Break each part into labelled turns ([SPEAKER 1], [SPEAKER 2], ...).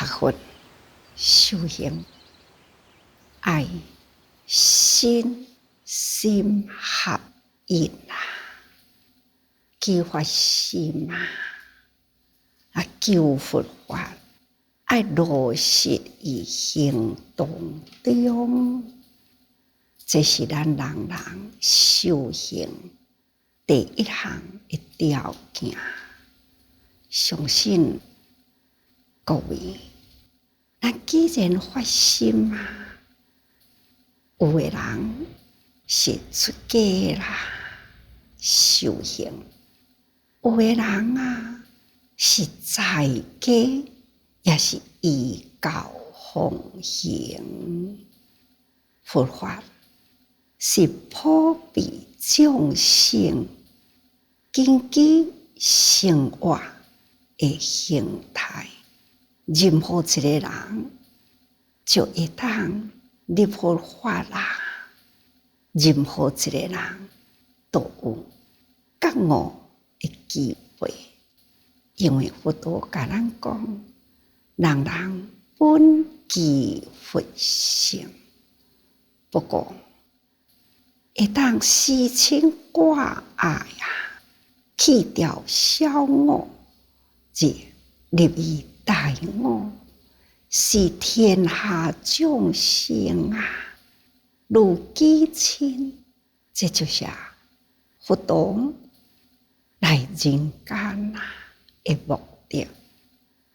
[SPEAKER 1] 学佛修行，爱身心合一啊，求发心啊，求佛法，爱落实于行动中。这是咱人人修行第一项的条件。相信各位，咱既然发心有的人是出家啦修行，有的人是在家，也是依教奉行。佛法是普遍众生根基生活的形态，任何一个人就会当入佛法啦。任何一个人都有觉悟的机会，因为佛陀甲咱讲，人人本具佛性，不过会当洗清挂碍去掉小我，即入于大我，是天下众生如己亲。这就是佛陀来人间的目的。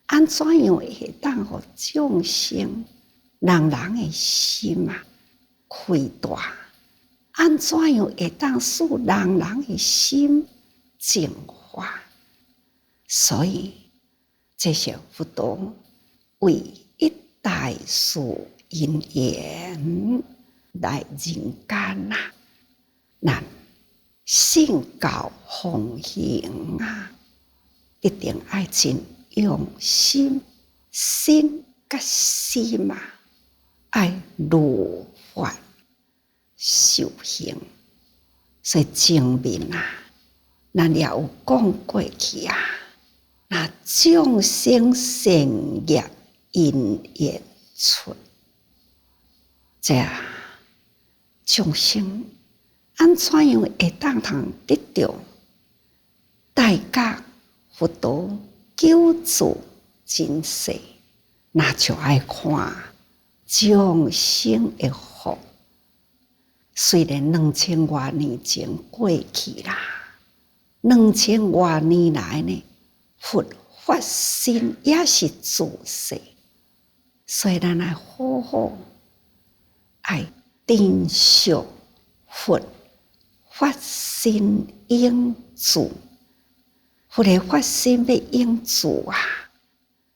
[SPEAKER 1] 安怎样会当互众生人人的心开大？安怎样会当使人人的心净化？所以这是佛陀为一代事因缘来人间咱信教奉行一定要真用心，心甲心要如法修行。所以前面咱也有讲过去那众生善业因缘出，这众生安怎样会当通得到大觉佛陀救助真实？那就要看众生的福。虽然2000多年前过去啦，2000多年来呢，佛法身也是自世，所以咱要好好爱珍惜佛法身永驻。佛的法身要永驻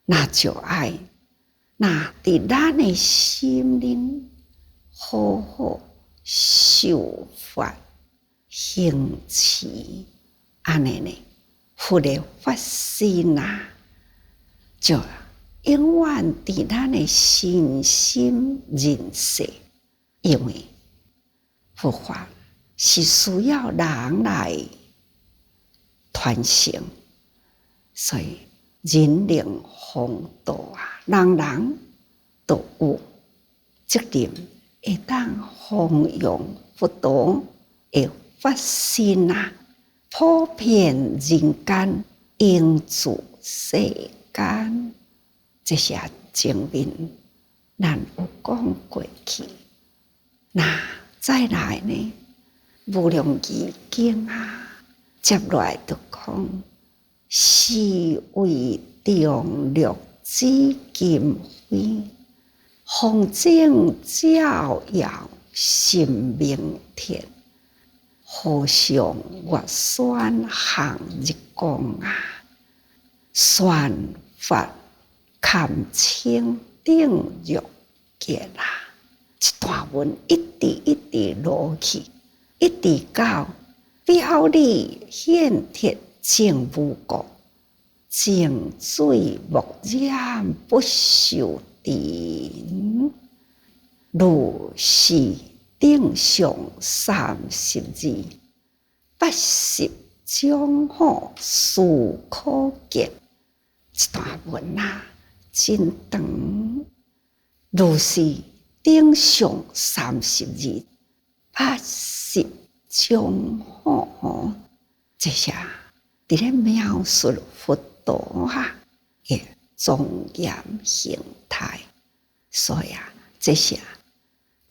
[SPEAKER 1] 那就要伫咱的心灵好好修法行持，安尼呢，佛的法身就永远伫咱的身心认识。因为佛法是需要人来传承，所以人灵风度人人都有责任会当弘扬佛陀的法身普遍人间，永驻世间。这些前面咱有讲过去。那再来呢，无量义经接落来就讲，是为重略紫金辉，风景照耀心明天，河上月山行日光宣法堪清顶玉见一段文一直落去，一直到表里显铁净无垢，净水莫染不受尘。如是顶上32，八十种好事可见。一段文真长，如是顶上30日80种吼，这些伫咧描述佛陀嘅庄严形态，所以这些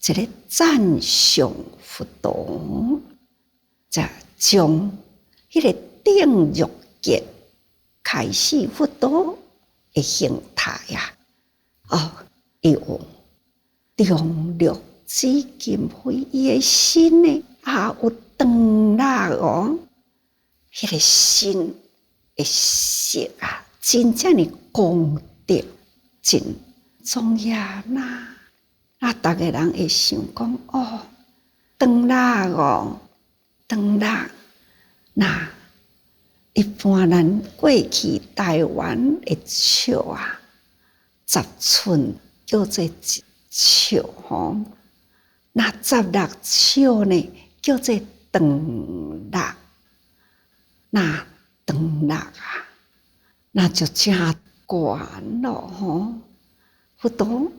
[SPEAKER 1] 一个赞赏佛陀，就将迄个定欲界开始佛陀嘅形态用重绿紫金灰，伊嘅心呢有长啦迄个心嘅色真正的功德，真庄严啦。大家人会想讲长啦长啦。那一般咱过去台湾的树10寸叫做一树那16树呢叫做长六，那长六那就真悬咯佛陀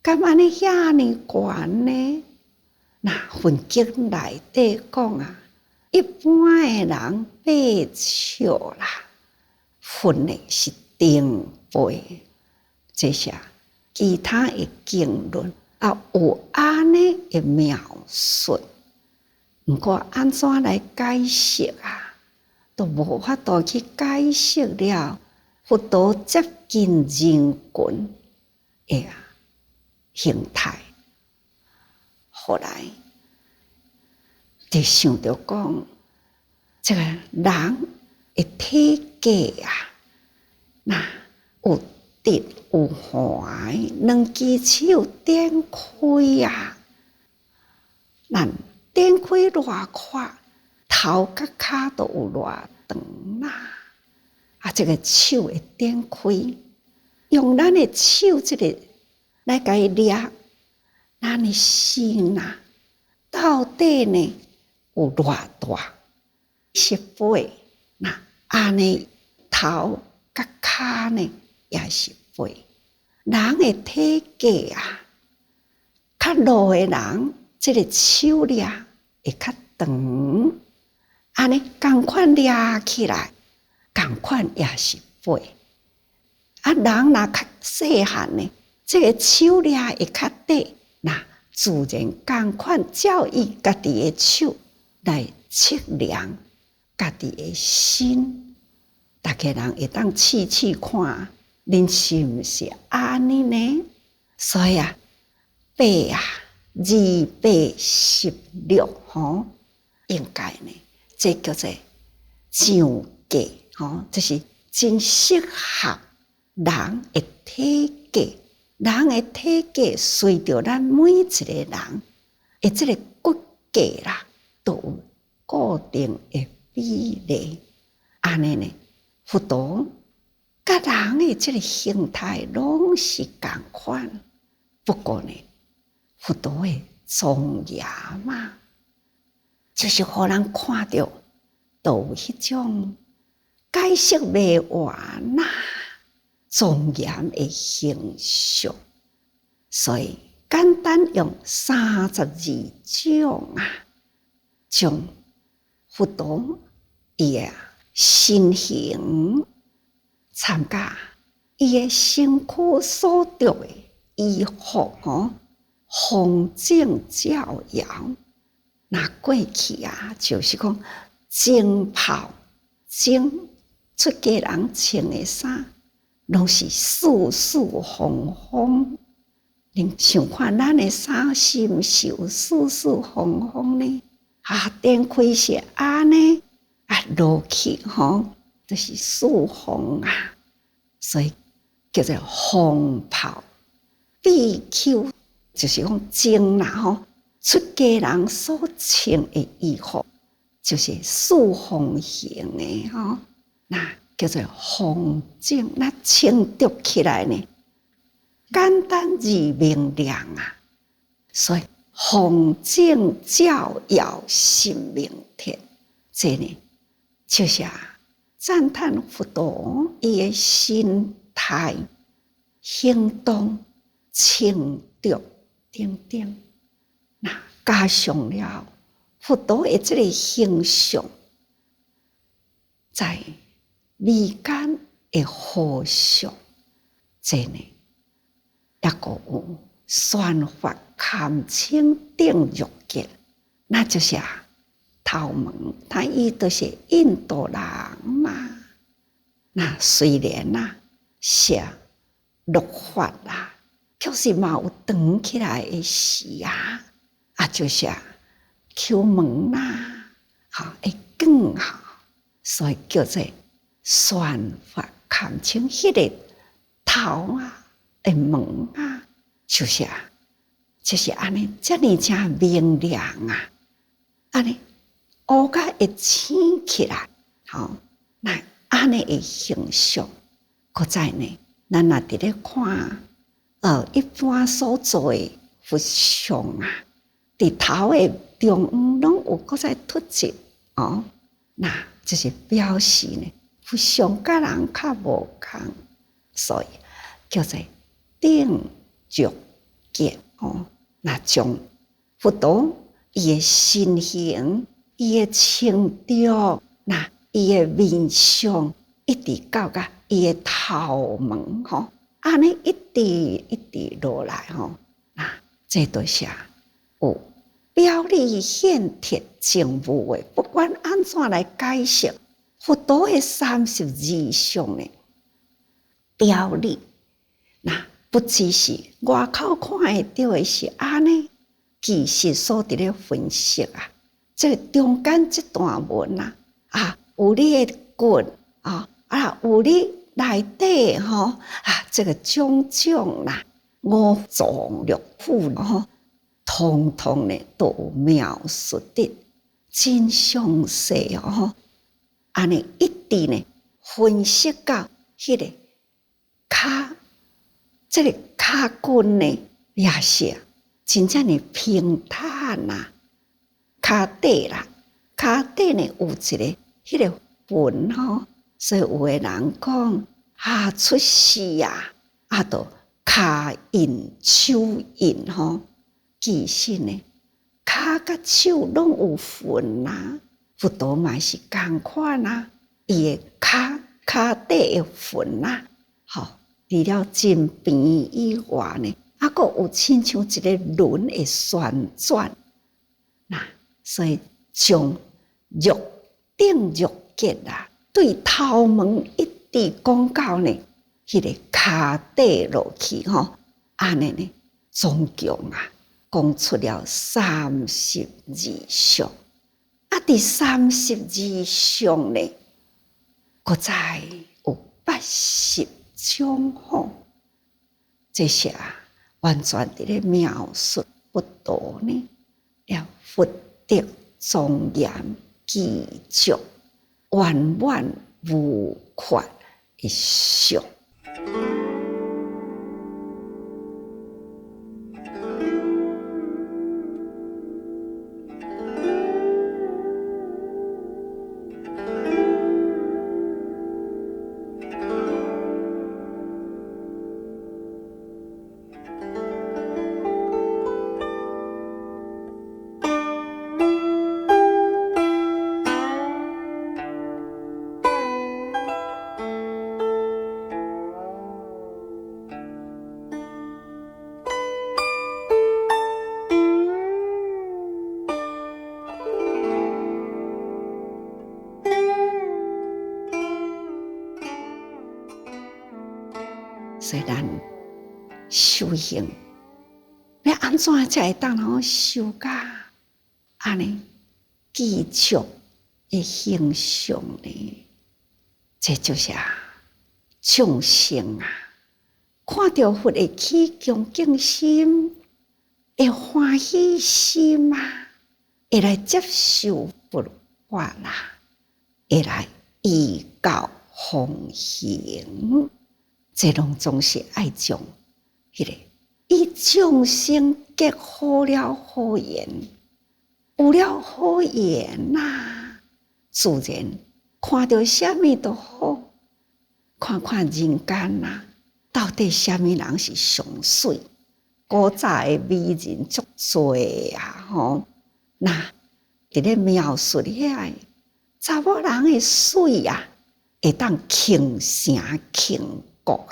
[SPEAKER 1] 敢安尼遐尼悬呢？那佛经内底讲一般的人8树啦，佛呢是顶杯，这些其他的经论有安尼的描述，不过安怎来解释都无法度去解释了佛陀接近人群的形态。后来就想着讲，这个人的体格那有直有环，两只手展开咱展开偌宽，头甲骹都有偌长啦。这个手会展开，用咱的手这个来甲伊抓，咱的心到底呢有偌大？是8，那安尼头甲骹呢也是8。人的体格较弱的人，这个手抓会较长，安尼同款抓起来，同款也是8。人若较细汉呢，这个手抓会较短，那自然同款照伊家己的手来测量家己的心。大家人会当试试看，恁是毋是安尼呢？所以8 2×8=16应该呢，这叫做上格这是真适合人的体格。人的体格随着咱每一个人的这个骨骼都有固定的比例，安尼呢，佛陀甲人的这个形态拢是同款。不过呢，佛陀的庄严就是互人看到都有迄种解释袂完庄严的形象，所以简单用32种将佛陀伊的身形参加伊的身躯所着的衣服风景照耀。那过去就是讲僧袍出家人穿的衫，拢是四四方方。恁想看咱的衫是毋是有四四方方呢？展开是安尼落去就是四方所以叫做方袍。比丘就是讲僧出家人所穿的衣服，就是四方形的那叫做方正。那穿着起来呢，简单而明亮所以方正照耀心明天。这呢就是赞叹佛陀伊的心态行动、清浊等等，那加上了佛陀的这个形象，在民间的和尚，真呢，也个有宣发堪称定欲界，那就是头毛，他伊都是印度人嘛。那虽然是律法可是嘛有长起来的时就是抠门会更好，所以叫做宣发堪称迄个头的门就是安尼，遮尔正明亮安尼乌甲会醒起来，那安尼的形象，搁再呢，咱若伫咧看一般所做的佛像伫头的中央拢有搁再凸起那就是表示呢，佛像甲人较无共，所以叫做定觉界那将佛陀伊的身形、伊的清浊，那伊的面相，一直到伊的头毛安尼一直一直落来那这都是有表里显体静无的，不管安怎来解释佛陀的32相的表里，那不只是外口看会到的是安尼，其实所伫咧分析这中间这段文有你的骨有你内底这个种种五脏六腑通通呢都有描述的真详细安尼一直呢分析到迄个这个骹骨呢也是真正的平坦骹底呢有一个迄个纹所以有的人讲出世就骹印手印其实呢骹甲手拢有纹佛陀嘛是同款伊的骹底的纹除了真边以外呢，还有亲像一个轮的旋转所以从定欲界对头毛一直讲到呢，迄个骹底落去安尼呢，总共讲出了32相。第32相呢，搁再有80种这些完全伫咧描述佛陀呢，要佛德庄严具足，圆满无缺的相。所以咱修行要安怎才会当修到安尼具足的形象呢？这就是众生看到佛会起恭敬心，会欢喜心会来接受佛法会来依教奉行。这拢总是爱将迄个以众生结好了好缘，有了好缘自然看到什么都好，看看人间到底什么人是上水？古早的美人足多啊！那伫咧描述遐查某人的水啊，会当倾城倾国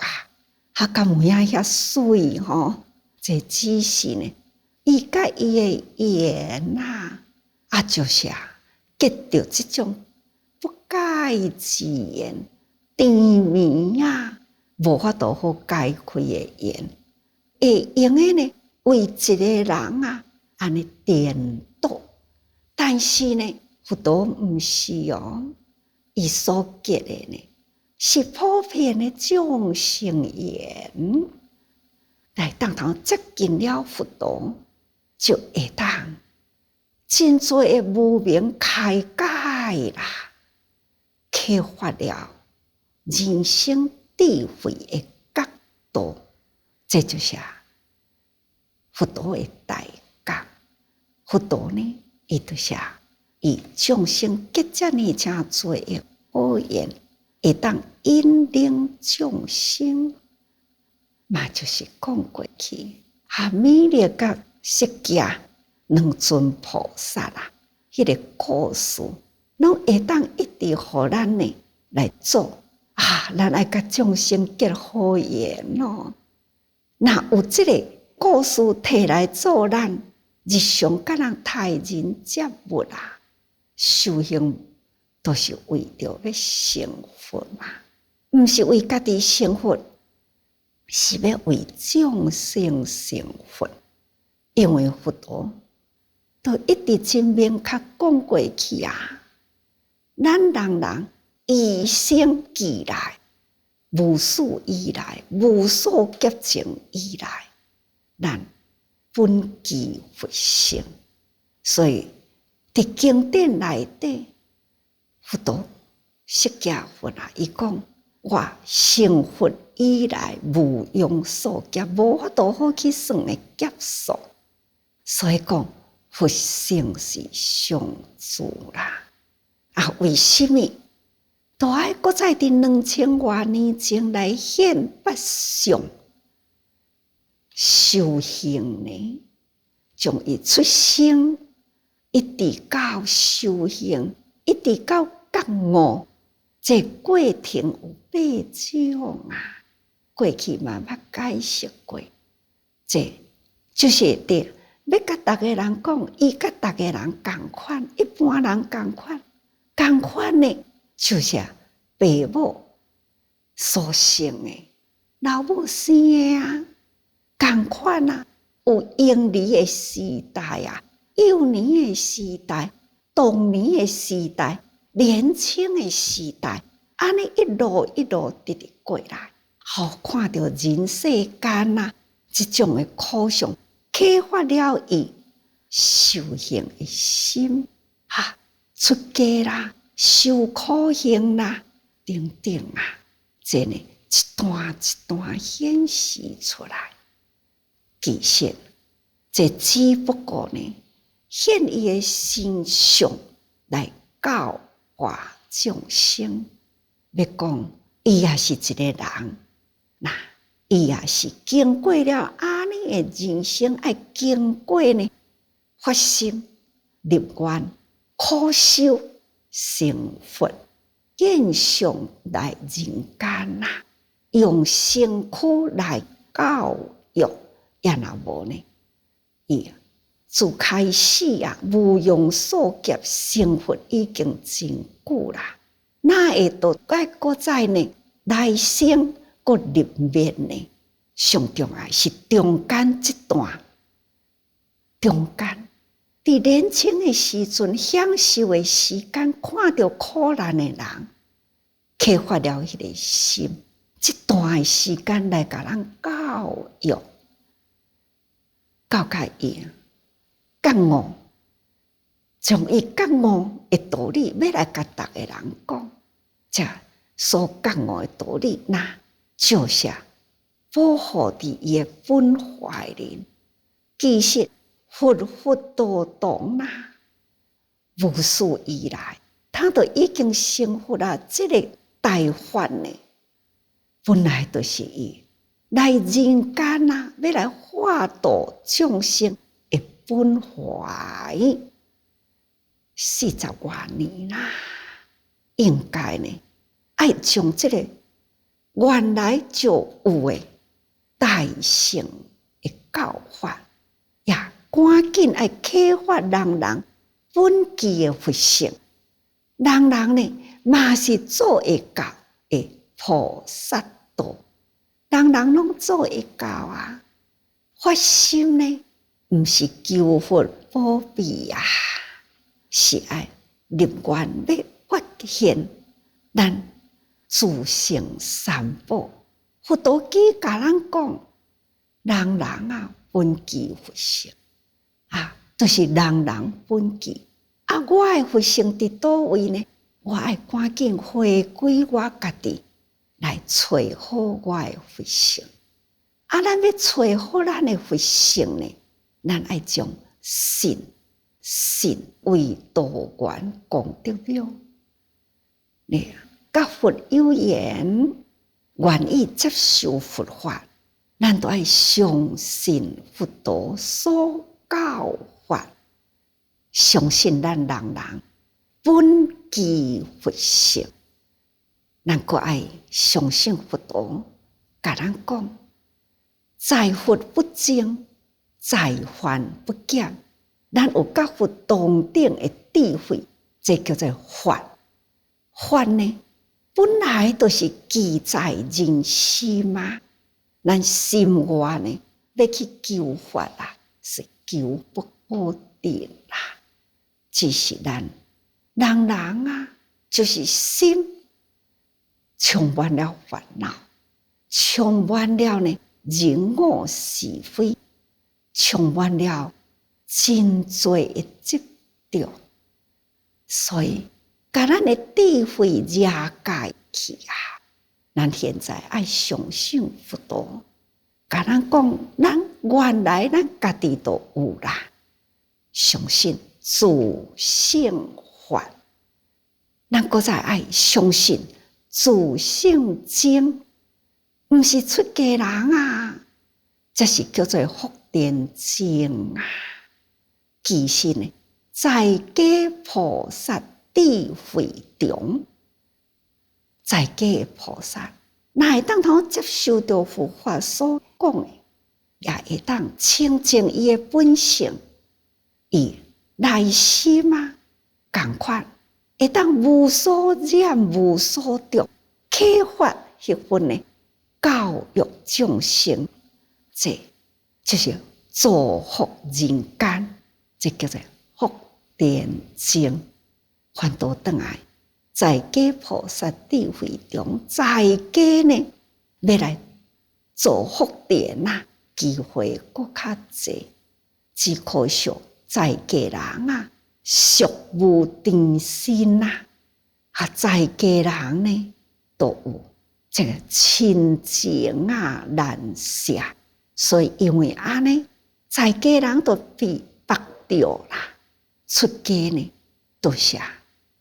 [SPEAKER 1] 啊，敢有影遐水这只是呢，伊甲伊的缘就是结着即种不解之缘，甜蜜无法度好解开的缘，会用的呢为一个人安尼颠倒，但是呢，佛陀毋是伊所结的呢，是普遍的众生缘。来当接近了佛陀，就会当真多的无明开解啦，启发了人生智慧的角度，这就是佛陀的大觉。佛陀呢，伊就是以众生结遮尔诚多的好缘，会当引领众生。嘛就是讲过去，弥勒甲释迦两尊菩萨迄个故事，拢会当一直互咱呢来做咱爱甲众生结好缘那有即个故事摕来做咱日常甲人待人接物修行都是为着要成佛嘛，毋是为家己成佛。是要为众生成佛，因为佛陀都一直真明确讲过去咱人与生俱来，无始以来，无数劫前以来，咱本具佛性，所以伫经典内底，佛陀释迦佛伊讲。我成佛以来无用数劫，无法度好去算的劫数，所以讲佛性是上主啦。为什么都爱搁再伫2000多年前来显八相修行呢？从伊出生一直到修行，一直到觉悟。这过程有8种过去嘛捌解释过。这就是要甲大家人讲，伊甲大家人共款，一般人共款呢，就是父母所生的，老母生的共款有婴儿的时代幼年的时代，童年的时代。年轻的时代，安尼一路直过来，好看到人世间这种的苦相，启发了伊修行的心出家啦，受苦行啦，等等这呢一段一段显示出来。其实这只不过呢，现伊的身上来教化众生，要讲伊也是一个人，伊也是经过了安尼的人生，爱经过呢发生、立愿、苦修、成佛，现象来人间用身躯来教育，也若无呢？伊自开始无用数劫成佛已经真久啦，哪会都搁再呢来生搁入灭呢？上重要是中间这段，中间伫年轻的时阵享受的时间，看到苦难的人，启发了迄个心，这段的时间来甲咱教育，教甲伊觉悟，从伊觉悟的道理要来甲逐个人讲，这所觉悟的道理就是保护伫伊的本怀里。其实佛道无始以来，他都已经成佛啦。这个大法呢，本来就是伊来人间啊，要来化度众生的本怀40多年啦，应该呢，爱将这个原来就有的大乘的教法，也赶紧爱启发人本具的佛性。人呢，嘛是做会到的菩萨道，人拢做会到啊。发心呢，毋是求佛保庇啊，是爱立愿要发现咱自性三宝。佛陀经甲咱讲，人啊，本具佛性啊，就是人本具。啊，我的佛性伫倒位呢？我爱赶紧回归我家己，来找好我的佛性。啊，咱要找好咱的佛性呢，咱爱将信为道源功德了。你甲佛有缘，愿意接受佛法，咱都爱相信佛陀所教法。相信咱人本具佛性，咱阁爱相信佛陀，甲咱讲：在佛不争，在凡不减。咱有甲佛同等的智慧，这叫做法。法呢，本来都是记在人心嘛。咱心外呢，要去求法啦，是求不可得啦。只是人啊，就是心充满了烦恼，充满了呢人我是非，充满了真多的执着，所以把咱的智慧遮盖去啊！咱现在爱相信佛陀，甲咱讲，咱原来咱家己都有啦，相信自性法，咱搁再爱相信自性精，毋是出家人啊，这是叫做福田精啊。其实呢，在家菩萨智慧中，在家菩萨哪会当通接受到佛法所讲的，也会当清净伊的本性，伊内心啊，同款会当无所染、无所着，启发迄份的教育众生，这就是造福人间，这叫做福田精。反倒转来，在家菩萨智慧中，在家呢要来造福田啊，机会搁较济，只可惜在家人啊，俗无定心啊，在家人呢都有这个亲情啊难舍，所以因为安尼，在家人都被绑掉啦。出家呢，都是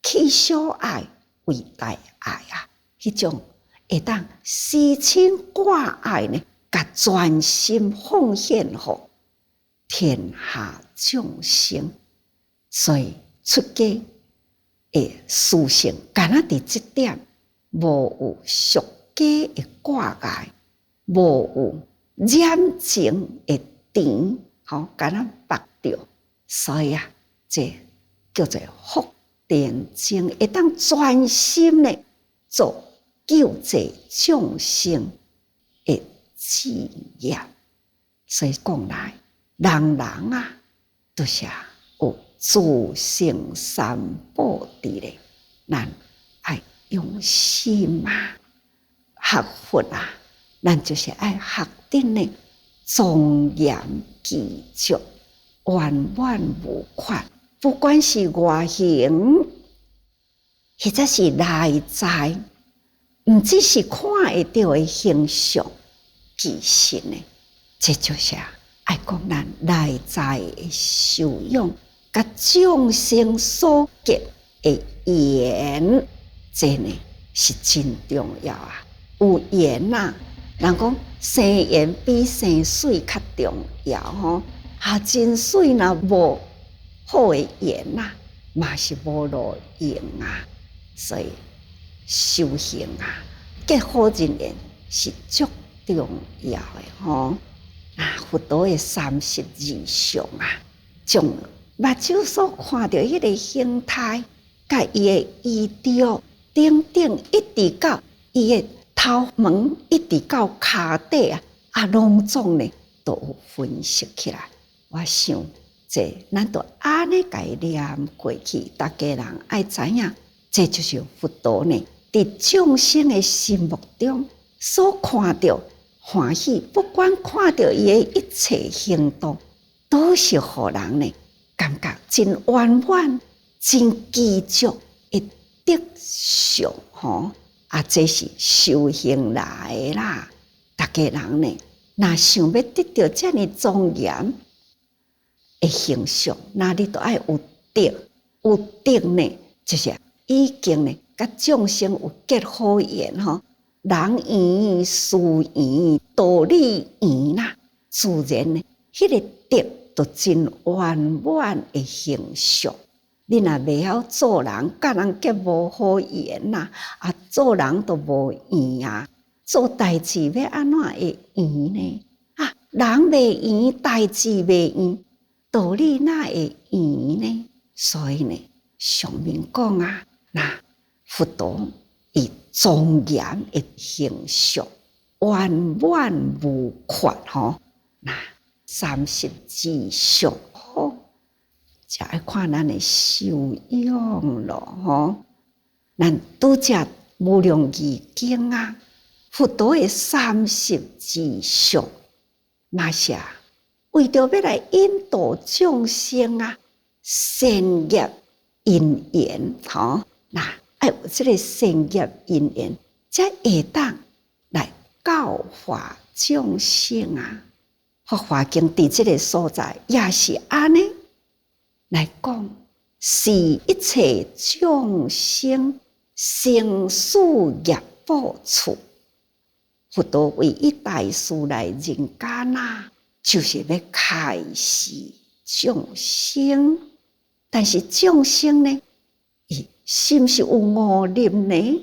[SPEAKER 1] 起小爱为大爱啊，迄种会当施亲挂爱呢，甲全心奉献予天下众生。所以出家的殊胜，敢若伫这点，无有俗家的挂碍，无有染情的甜，敢若绑掉。所以这叫做福田精，会当专心的做救济众生的事业。所以讲来，人啊，都是有自性三宝伫咧，咱爱用心啊，学佛啊，咱就是爱学定的庄严具足，圆满无缺。不管是外形，或者是内在，毋只是看会到的形象，其实呢，这就是爱讲咱内在的修养，甲众生所结的缘，这呢是真重要啊！有缘啊，人讲生盐比生水较重要吼，真水若无好的盐呐，嘛是无路用啊。所以修行啊，结好人缘是足重要的吼。佛陀的32相啊，将目睭所看到迄个形态，甲伊的衣着等等，一直到伊的头毛，一直到骹底拢总呢都有分析起来。我想，咱都安尼甲伊念过去，大家人爱知影，这就是佛陀呢，伫众生的心目中所看到欢喜，不管看到伊的一切行动，都是互人呢感觉真圆满、真知足的德相吼。这是修行来的啦。大家人呢，若想要得到这么庄严的形象，那你都爱有德。有德呢，就是已经呢，甲众生有结好缘吼。人缘、事缘、道理缘啦，自然呢，迄个德都真圆满的形象。你若袂晓做人，甲人结无好缘呐，做人都无缘啊，做代志要安怎会缘呢？人袂缘，代志袂缘，道理哪会缘呢？所以呢，上面讲佛陀以庄严的形象，圆满无缺吼。32相吼，才爱看咱的修养咯吼。咱拄则无量义经佛陀的32相，嘛是为着要来引导众生善业因缘吼。爱有这个善业因缘，才会当来教化众生佛华经伫这个所在也是安尼来讲，是一切众生生死业报处。佛陀为一大事来人间就是要开示众生，但是众生呢，伊心是有误念呢？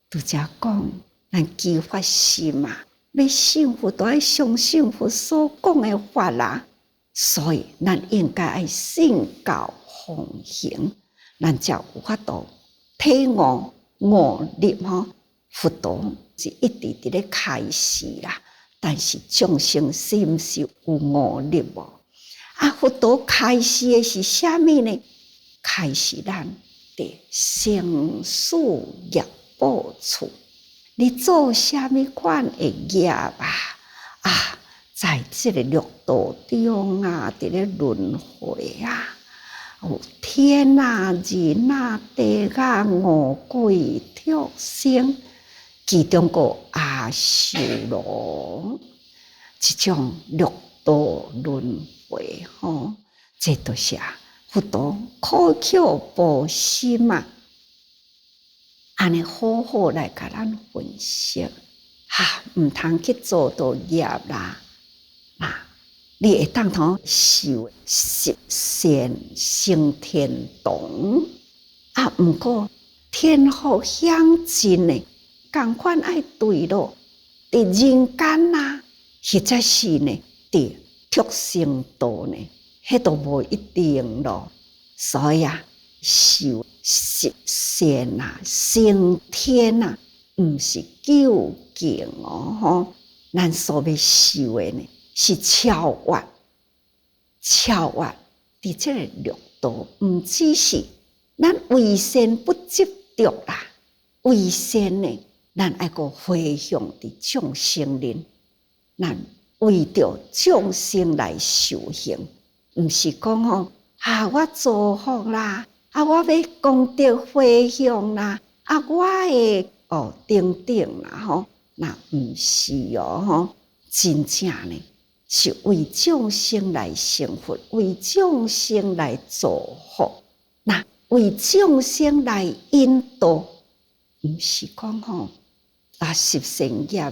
[SPEAKER 1] 拄则讲，咱基发心要信佛，都要相信佛所讲的法啦。所以，咱应该爱信教奉行，咱才有法度体悟念吼。佛陀是一直伫咧开示啦，但是众生是毋是有误念无？佛陀开示的是啥物呢？开示咱的生死业报处。你做啥物款的业在这个六道中伫咧轮回有天人地五鬼畜生，其中个阿修罗，这种六道轮回吼，这都是佛陀苦口婆心安尼好好来甲咱分析毋通去做到业啦。你会当通受十善生天堂毋过天福享尽呢，共款爱对咯。伫人间或者是呢，伫畜生道呢，迄都无一定咯。所以受十善升天毋是究竟吼。咱所要受的呢，是超越伫这个六道，毋只是咱为善不执着啦，为善呢，咱爱个回向伫众生人，咱为着众生来修行，毋是讲我造福啦，我要功德回向啦，我会等等啦吼，那毋是吼，真正呢是为众生来成佛，为众生来造福，那为众生来引导，毋是讲十善业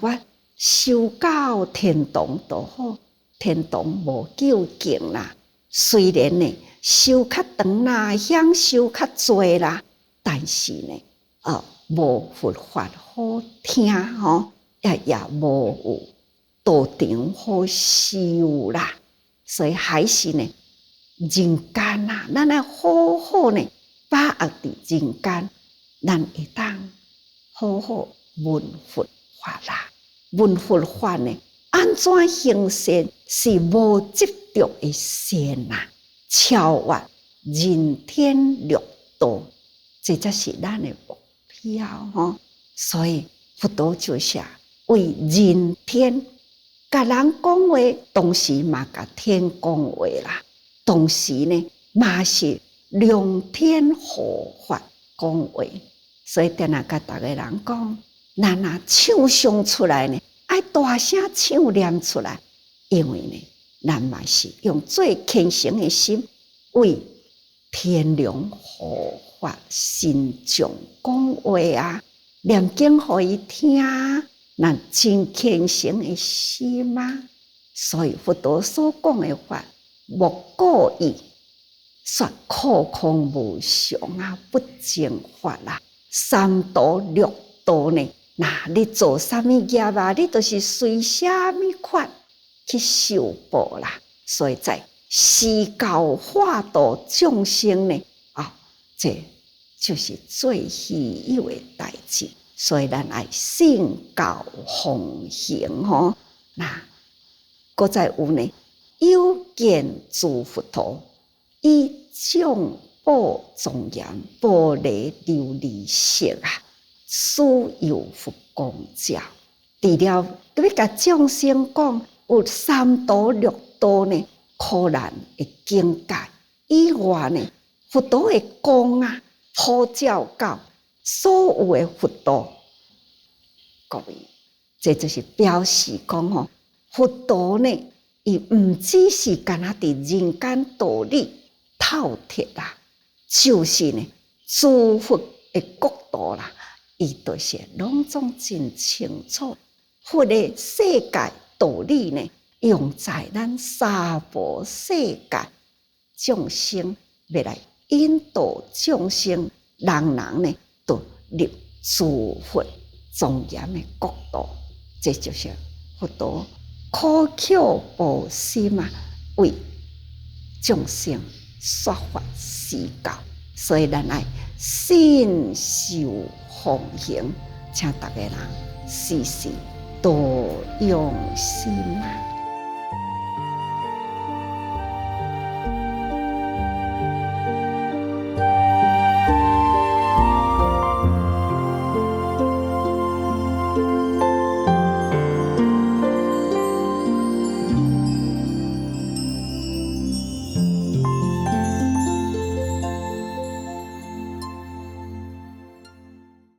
[SPEAKER 1] 我修到天堂就好，天堂无究竟啦。虽然呢，修较长啦，享受较多啦，但是呢，无佛法好听吼，也无有道场好修啦。所以还是呢，人间啦，咱要好好呢，把握伫人间，咱会当好好闻佛法啦。闻佛法呢，安怎行善是无执着的善呐，超越人天六道，这才是咱的目标吼。所以佛陀就是为人天，甲人讲话，同时嘛甲天讲话啦。同时呢，嘛是量天护法讲话。所以定定甲逐个人讲，咱若唱诵出来呢，爱大声唱念出来，因为呢，咱嘛是用最虔诚的心，为天龙护法心中讲话啊，念经互伊听，咱真虔诚的心啊。所以佛陀所讲的法，莫过意，说空空无常啊，不净法啦。三道六道呢，那你做啥物业啊？你就是随啥物法去受报啦。所以在施教化度众生呢，这就是最稀有的代志。所以咱爱信教奉行吼。那搁再有呢，有见诸佛陀，以众宝庄严，玻璃琉璃色啊，所有佛光照。除了要甲众生讲有三道六道呢，苦难的境界以外呢，佛陀的光啊，普照到所有的佛道。各位，这就是表示讲吼，佛陀呢，伊毋只是干那伫人间道理透彻啦，就是呢，诸佛的国度啦，伊就是拢总真清楚。佛的世界道理呢，用在咱娑婆世界众生，要来引导众生，人人呢都入诸佛庄严的国度。这就是佛陀苦口婆心啊，为众生说法施教。所以咱爱信受奉行，请大家人时时多用心啊。